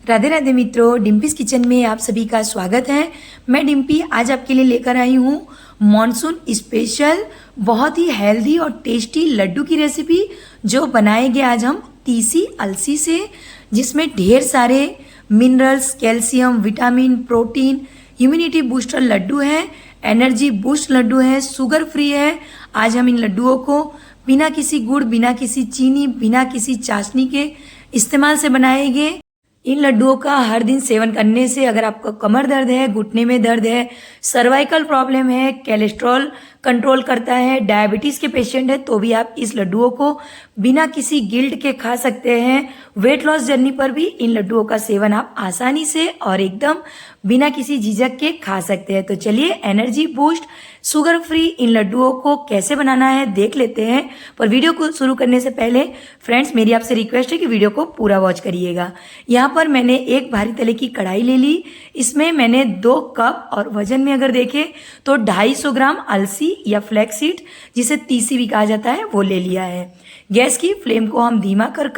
राधे राधे मित्रों, डिम्पीज किचन में आप सभी का स्वागत है। मैं डिम्पी आज आपके लिए लेकर आई हूँ मॉनसून स्पेशल बहुत ही हेल्दी और टेस्टी लड्डू की रेसिपी, जो बनाएंगे आज हम तीसी अलसी से, जिसमें ढेर सारे minerals, calcium, vitamin, protein, immunity booster laddu है, एनर्जी बूस्ट लड्डू है, शुगर फ्री है। आज हम इन लड्डुओं को बिना किसी गुड़, बिना किसी चीनी, बिना किसी चाशनी के इस्तेमाल से बनाएंगे। इन लड्डुओं का हर दिन सेवन करने से अगर आपको कमर दर्द है, घुटने में दर्द है, सर्वाइकल प्रॉब्लम है, कोलेस्ट्रॉल कंट्रोल करता है, डायबिटीज़ के पेशेंट है, तो भी आप इस लड्डुओं को बिना किसी गिल्ट के खा सकते हैं। वेट लॉस जर्नी पर भी इन लड्डुओं का सेवन आप आसानी से और एकदम बिना किसी झिझक के खा सकते हैं। तो चलिए एनर्जी बूस्ट शुगर फ्री इन लड्डुओं को कैसे बनाना है देख लेते हैं। पर वीडियो को शुरू करने से पहले फ्रेंड्स, मेरी आपसे रिक्वेस्ट है कि वीडियो को पूरा वॉच करिएगा। यहाँ पर मैंने एक भारी तले की कढ़ाई ले ली। इसमें मैंने 2 कप और वजन में अगर देखें तो 250 ग्राम अलसी या फ्लैक्स सीड, जिसे तीसी भी कहा जाता है, वो ले लिया है। गैस की फ्लेम को हम धीमा कर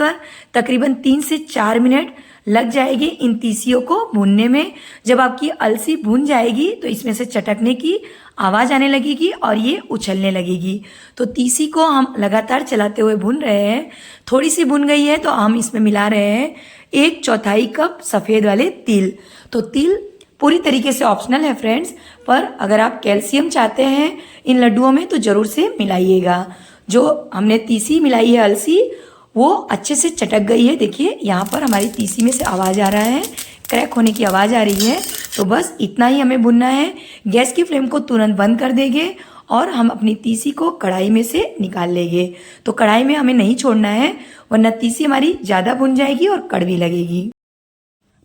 तकरीबन 3 से 4 मिनट लग जाएगी इन तीसियों को भूनने में। जब आपकी अलसी भून जाएगी तो इसमें से चटकने की आवाज आने लगेगी और ये उछलने लगेगी। तो तीसी को हम लगातार चलाते हुए भून रहे हैं। थोड़ी सी भून गई है तो हम इसमें मिला रहे हैं 1/4 कप सफेद वाले तिल। तो तिल पूरी तरीके से ऑप्शनल है फ्रेंड्स, पर अगर आप कैल्शियम चाहते हैं इन लड्डुओं में तो जरूर से मिलाइएगा। जो हमने तीसी मिलाई है अलसी, वो अच्छे से चटक गई है। देखिए यहाँ पर हमारी तीसी में से आवाज़ आ रहा है, क्रैक होने की आवाज़ आ रही है। तो बस इतना ही हमें भुनना है। गैस की फ्लेम को तुरंत बंद कर देंगे और हम अपनी तीसी को कढ़ाई में से निकाल लेंगे। तो कढ़ाई में हमें नहीं छोड़ना है, वरना तीसी हमारी ज़्यादा भुन जाएगी और कड़वी लगेगी।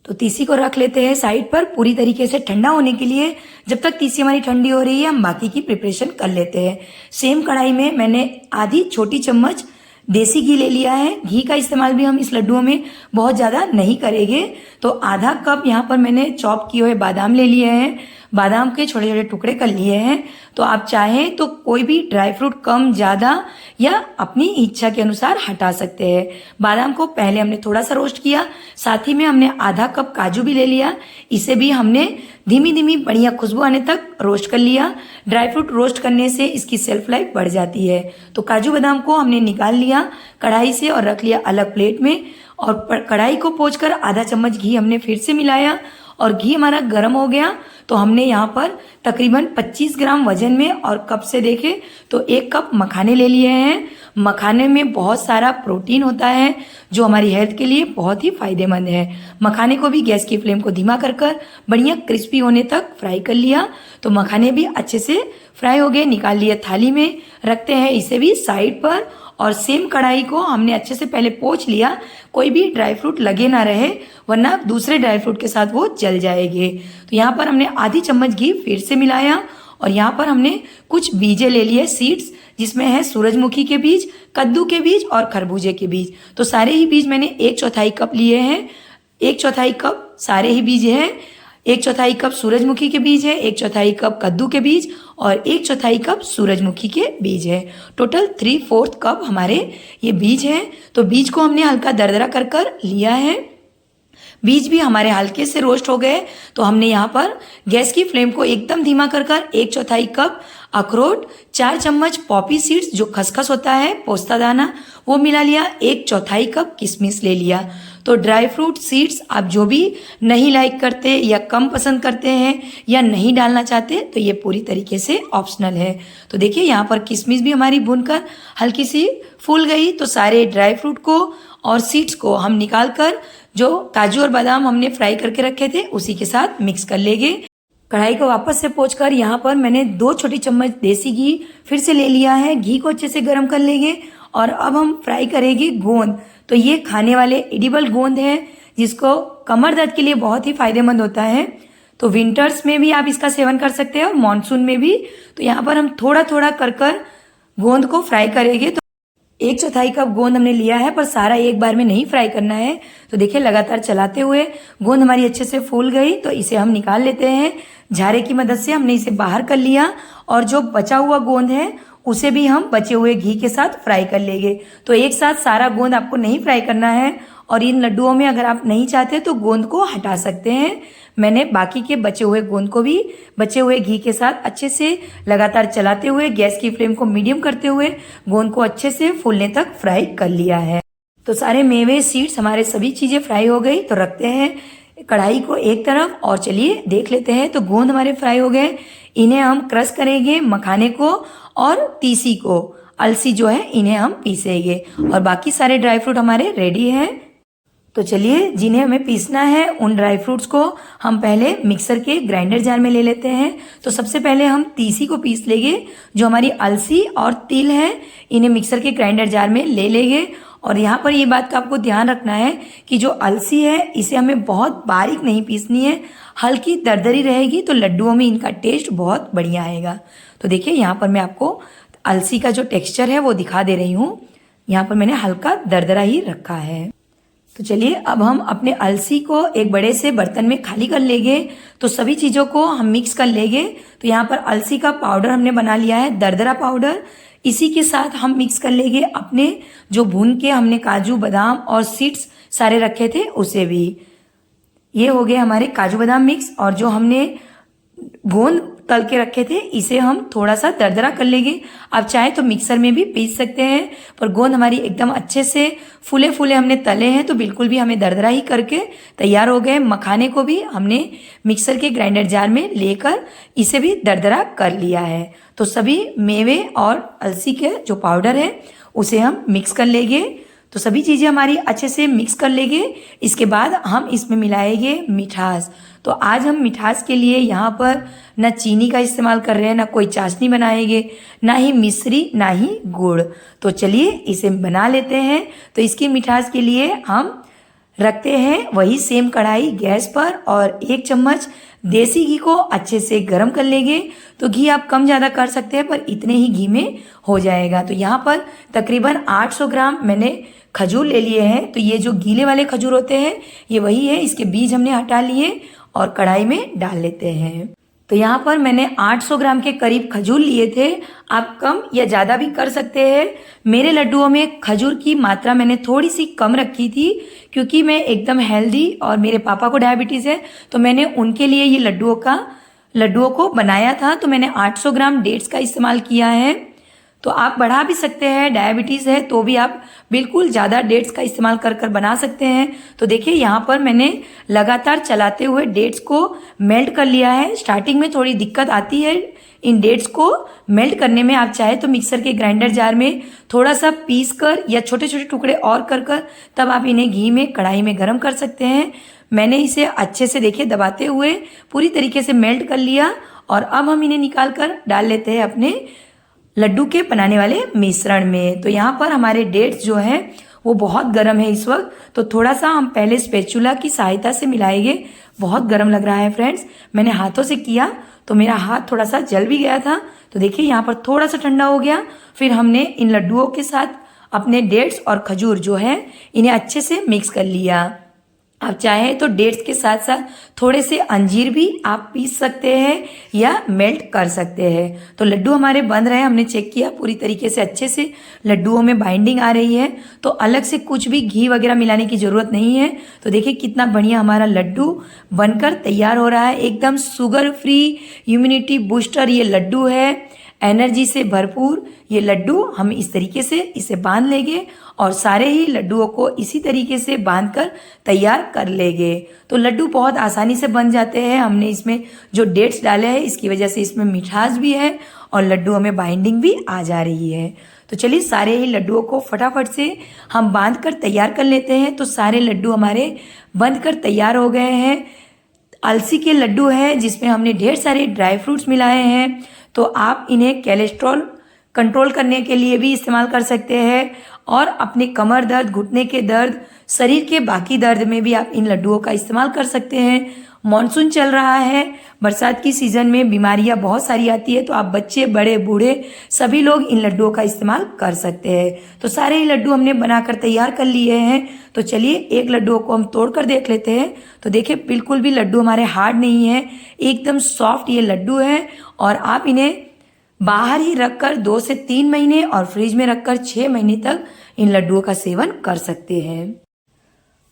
तो तीसी को रख लेते हैं साइड पर पूरी तरीके से ठंडा होने के लिए। जब तक तीसी हमारी ठंडी हो रही है हम बाकी की प्रिपरेशन कर लेते हैं। सेम कढ़ाई में मैंने आधी छोटी चम्मच देसी घी ले लिया है। घी का इस्तेमाल भी हम इस लड्डुओं में बहुत ज़्यादा नहीं करेंगे। तो आधा कप यहाँ पर मैंने चॉप किए हुए बादाम ले लिए हैं। बादाम के छोटे छोटे टुकड़े कर लिए हैं। तो आप चाहें तो कोई भी ड्राई फ्रूट कम ज़्यादा या अपनी इच्छा के अनुसार हटा सकते हैं। बादाम को पहले हमने थोड़ा सा रोस्ट किया, साथ ही में हमने आधा कप काजू भी ले लिया। इसे भी हमने धीमी धीमी बढ़िया खुशबू आने तक रोस्ट कर लिया। ड्राई फ्रूट रोस्ट करने से इसकी सेल्फ लाइफ बढ़ जाती है। तो काजू बादाम को हमने निकाल लिया कढ़ाई से और रख लिया अलग प्लेट में। और कढ़ाई को पोंछकर आधा चम्मच घी हमने फिर से मिलाया और घी हमारा गर्म हो गया। तो हमने यहाँ पर तकरीबन 25 ग्राम वजन में और कप से देखें तो 1 कप मखाने ले लिए हैं। मखाने में बहुत सारा प्रोटीन होता है जो हमारी हेल्थ के लिए बहुत ही फायदेमंद है। मखाने को भी गैस की फ्लेम को धीमा कर बढ़िया क्रिस्पी होने तक फ्राई कर लिया। तो मखाने भी अच्छे से फ्राई हो गए, निकाल लिए थाली में। रखते हैं इसे भी साइड पर। और सेम कढ़ाई को हमने अच्छे से पहले पोंछ लिया, कोई भी ड्राई फ्रूट लगे ना रहे, वरना दूसरे ड्राई फ्रूट के साथ वो जल जाएंगे। तो यहाँ पर हमने आधी चम्मच घी फिर से मिलाया और यहाँ पर हमने कुछ बीजे ले लिए, सीड्स, जिसमें है सूरजमुखी के बीज, कद्दू के बीज और खरबूजे के बीज। तो सारे ही बीज मैंने 1/4 कप लिए हैं। 1/4 कप सारे ही बीज हैं। 1/4 कप सूरजमुखी के बीज है, 1/4 कप कद्दू के बीज और 1/4 कप सूरजमुखी के बीज है। टोटल 3/4 कप हमारे ये बीज हैं। तो बीज को हमने हल्का दरदरा कर लिया है। बीज भी हमारे हल्के से रोस्ट हो गए। तो हमने यहाँ पर गैस की फ्लेम को एकदम धीमा कर 1/4 कप अखरोट, 4 चम्मच पॉपी सीड्स जो खसखस होता है, पोस्ता दाना, वो मिला लिया। 1/4 कप किशमिश ले लिया। तो ड्राई फ्रूट सीड्स आप जो भी नहीं लाइक करते या कम पसंद करते हैं या नहीं डालना चाहते तो ये पूरी तरीके से ऑप्शनल है। तो देखिए यहाँ पर किशमिश भी हमारी भूनकर हल्की सी फूल गई। तो सारे ड्राई फ्रूट को और सीड्स को हम निकाल कर जो काजू और बादाम हमने फ्राई करके रखे थे उसी के साथ मिक्स कर लेंगे। कढ़ाई को वापस से पोंछकर यहाँ पर मैंने 2 छोटी चम्मच देसी घी फिर से ले लिया है। घी को अच्छे से गर्म कर लेंगे और अब हम फ्राई करेंगे गोंद। तो ये खाने वाले एडिबल गोंद है, जिसको कमर दर्द के लिए बहुत ही फायदेमंद होता है। तो विंटर्स में भी आप इसका सेवन कर सकते हैं और मानसून में भी। तो यहाँ पर हम थोड़ा थोड़ा कर गोंद को फ्राई करेंगे। तो 1/4 कप गोंद हमने लिया है, पर सारा एक बार में नहीं फ्राई करना है। तो देखिए लगातार चलाते हुए गोंद हमारी अच्छे से फूल गई। तो इसे हम निकाल लेते हैं। झारे की मदद से हमने इसे बाहर कर लिया और जो बचा हुआ गोंद है उसे भी हम बचे हुए घी के साथ फ्राई कर लेंगे। तो एक साथ सारा गोंद आपको नहीं फ्राई करना है और इन लड्डुओं में अगर आप नहीं चाहते तो गोंद को हटा सकते हैं। मैंने बाकी के बचे हुए गोंद को भी बचे हुए घी के साथ अच्छे से लगातार चलाते हुए गैस की फ्लेम को मीडियम करते हुए गोंद को अच्छे से फूलने तक फ्राई कर लिया है। तो सारे मेवे, सीड्स, हमारे सभी चीजें फ्राई हो गई। तो रखते हैं कढ़ाई को एक तरफ और चलिए देख लेते हैं। तो गोंद हमारे फ्राई हो गए, इन्हें हम क्रश करेंगे, मखाने को और तीसी को, अलसी जो है इन्हें हम पीसेंगे और बाकी सारे ड्राई फ्रूट हमारे रेडी हैं। तो चलिए जिन्हें हमें पीसना है उन ड्राई फ्रूट्स को हम पहले मिक्सर के ग्राइंडर जार में ले लेते हैं। तो सबसे पहले हम तीसी को पीस लेंगे, जो हमारी अलसी और तिल है इन्हें मिक्सर के ग्राइंडर जार में ले लेंगे। और यहाँ पर ये बात का आपको ध्यान रखना है कि जो अलसी है इसे हमें बहुत बारीक नहीं पीसनी है, हल्की दरदरी रहेगी तो लड्डुओं में इनका टेस्ट बहुत बढ़िया आएगा। तो देखिए यहाँ पर मैं आपको अलसी का जो टेक्सचर है वो दिखा दे रही हूँ। यहाँ पर मैंने हल्का दरदरा ही रखा है। तो चलिए अब हम अपने अलसी को एक बड़े से बर्तन में खाली कर लेंगे। तो सभी चीज़ों को हम मिक्स कर लेंगे। तो यहाँ पर अलसी का पाउडर हमने बना लिया है, दरदरा पाउडर। इसी के साथ हम मिक्स कर लेंगे अपने जो भून के हमने काजू बादाम और सीड्स सारे रखे थे उसे भी। ये हो गए हमारे काजू बादाम मिक्स, और जो हमने गोंद तल के रखे थे इसे हम थोड़ा सा दरदरा कर लेंगे। आप चाहे तो मिक्सर में भी पीस सकते हैं, पर गोंद हमारी एकदम अच्छे से फूले फूले हमने तले हैं तो बिल्कुल भी हमें दरदरा ही करके तैयार हो गए। मखाने को भी हमने मिक्सर के ग्राइंडर जार में लेकर इसे भी दरदरा कर लिया है। तो सभी मेवे और अलसी के जो पाउडर है उसे हम मिक्स कर लेंगे। तो सभी चीज़ें हमारी अच्छे से मिक्स कर लेंगे। इसके बाद हम इसमें मिलाएंगे मिठास। तो आज हम मिठास के लिए यहाँ पर ना चीनी का इस्तेमाल कर रहे हैं, ना कोई चाशनी बनाएंगे, ना ही मिश्री, ना ही गुड़। तो चलिए इसे बना लेते हैं। तो इसकी मिठास के लिए हम रखते हैं वही सेम कढ़ाई गैस पर और 1 चम्मच देसी घी को अच्छे से गर्म कर लेंगे। तो घी आप कम ज़्यादा कर सकते हैं, पर इतने ही घी में हो जाएगा। तो यहाँ पर तकरीबन 800 ग्राम मैंने खजूर ले लिए हैं। तो ये जो गीले वाले खजूर होते हैं ये वही है, इसके बीज हमने हटा लिए और कढ़ाई में डाल लेते हैं। तो यहाँ पर मैंने 800 ग्राम के करीब खजूर लिए थे। आप कम या ज़्यादा भी कर सकते हैं। मेरे लड्डुओं में खजूर की मात्रा मैंने थोड़ी सी कम रखी थी, क्योंकि मैं एकदम हेल्दी और मेरे पापा को डायबिटीज़ है तो मैंने उनके लिए ये लड्डुओं को बनाया था। तो मैंने 800 ग्राम डेट्स का इस्तेमाल किया है। तो आप बढ़ा भी सकते हैं, डायबिटीज़ है तो भी आप बिल्कुल ज़्यादा डेट्स का इस्तेमाल कर कर बना सकते हैं। तो देखिए यहाँ पर मैंने लगातार चलाते हुए डेट्स को मेल्ट कर लिया है। स्टार्टिंग में थोड़ी दिक्कत आती है इन डेट्स को मेल्ट करने में। आप चाहे तो मिक्सर के ग्राइंडर जार में थोड़ा सा पीस कर या छोटे छोटे टुकड़े और कर तब आप इन्हें घी में कढ़ाई में गर्म कर सकते हैं। मैंने इसे अच्छे से देखिए दबाते हुए पूरी तरीके से मेल्ट कर लिया। और अब हम इन्हें निकाल कर डाल लेते हैं अपने लड्डू के बनाने वाले मिश्रण में। तो यहाँ पर हमारे डेट्स जो है वो बहुत गर्म है इस वक्त, तो थोड़ा सा हम पहले स्पैचुला की सहायता से मिलाएंगे। बहुत गर्म लग रहा है फ्रेंड्स, मैंने हाथों से किया तो मेरा हाथ थोड़ा सा जल भी गया था। तो देखिए यहाँ पर थोड़ा सा ठंडा हो गया। फिर हमने इन लड्डुओं के साथ अपने डेट्स और खजूर जो है इन्हें अच्छे से मिक्स कर लिया। आप चाहे तो डेट्स के साथ साथ थोड़े से अंजीर भी आप पीस सकते हैं या मेल्ट कर सकते हैं। तो लड्डू हमारे बन रहे हैं, हमने चेक किया पूरी तरीके से अच्छे से लड्डुओं में बाइंडिंग आ रही है। तो अलग से कुछ भी घी वगैरह मिलाने की ज़रूरत नहीं है। तो देखिए कितना बढ़िया हमारा लड्डू बनकर तैयार हो रहा है। एकदम शुगर फ्री इम्यूनिटी बूस्टर ये लड्डू है, एनर्जी से भरपूर ये लड्डू। हम इस तरीके से इसे बांध लेंगे और सारे ही लड्डुओं को इसी तरीके से बांधकर तैयार कर लेंगे। तो लड्डू बहुत आसानी से बन जाते हैं। हमने इसमें जो डेट्स डाले हैं इसकी वजह से इसमें मिठास भी है और लड्डुओं में बाइंडिंग भी आ जा रही है। तो चलिए सारे ही लड्डुओं को फटाफट से हम बांध कर तैयार कर लेते हैं। तो सारे लड्डू हमारे बंध कर तैयार हो गए हैं। अलसी के लड्डू है जिसमें हमने ढेर सारे ड्राई फ्रूट्स मिलाए हैं। तो आप इन्हें कोलेस्ट्रॉल कंट्रोल करने के लिए भी इस्तेमाल कर सकते हैं और अपने कमर दर्द, घुटने के दर्द, शरीर के बाकी दर्द में भी आप इन लड्डुओं का इस्तेमाल कर सकते हैं। मॉनसून चल रहा है, बरसात की सीज़न में बीमारियां बहुत सारी आती है, तो आप बच्चे, बड़े, बूढ़े सभी लोग इन लड्डुओं का इस्तेमाल कर सकते हैं। तो सारे ही लड्डू हमने बनाकर तैयार कर लिए हैं। तो चलिए एक लड्डुओं को हम तोड़ कर देख लेते हैं। तो देखिए बिल्कुल भी लड्डू हमारे हार्ड नहीं है, एकदम सॉफ्ट ये लड्डू है। और आप इन्हें बाहर ही रखकर 2 से 3 महीने और फ्रिज में रखकर 6 महीने तक इन लड्डुओं का सेवन कर सकते हैं।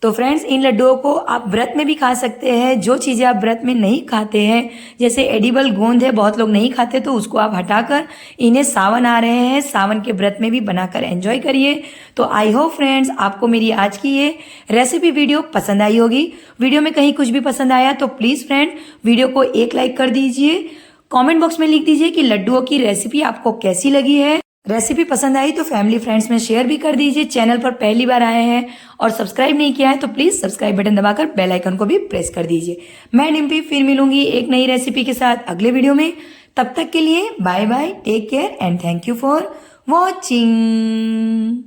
तो फ्रेंड्स, इन लड्डुओं को आप व्रत में भी खा सकते हैं। जो चीज़ें आप व्रत में नहीं खाते हैं, जैसे एडिबल गोंद है, बहुत लोग नहीं खाते, तो उसको आप हटाकर इन्हें सावन आ रहे हैं, सावन के व्रत में भी बनाकर एंजॉय करिए। तो आई होप फ्रेंड्स आपको मेरी आज की ये रेसिपी वीडियो पसंद आई होगी। वीडियो में कहीं कुछ भी पसंद आया तो प्लीज़ फ्रेंड वीडियो को एक लाइक कर दीजिए। कमेंट बॉक्स में लिख दीजिए कि लड्डुओं की रेसिपी आपको कैसी लगी है। रेसिपी पसंद आई तो फैमिली फ्रेंड्स में शेयर भी कर दीजिए। चैनल पर पहली बार आए हैं और सब्सक्राइब नहीं किया है तो प्लीज सब्सक्राइब बटन दबाकर बेल आइकन को भी प्रेस कर दीजिए। मैं डिम्पी फिर मिलूंगी एक नई रेसिपी के साथ अगले वीडियो में। तब तक के लिए bye bye, take care and thank you for watching.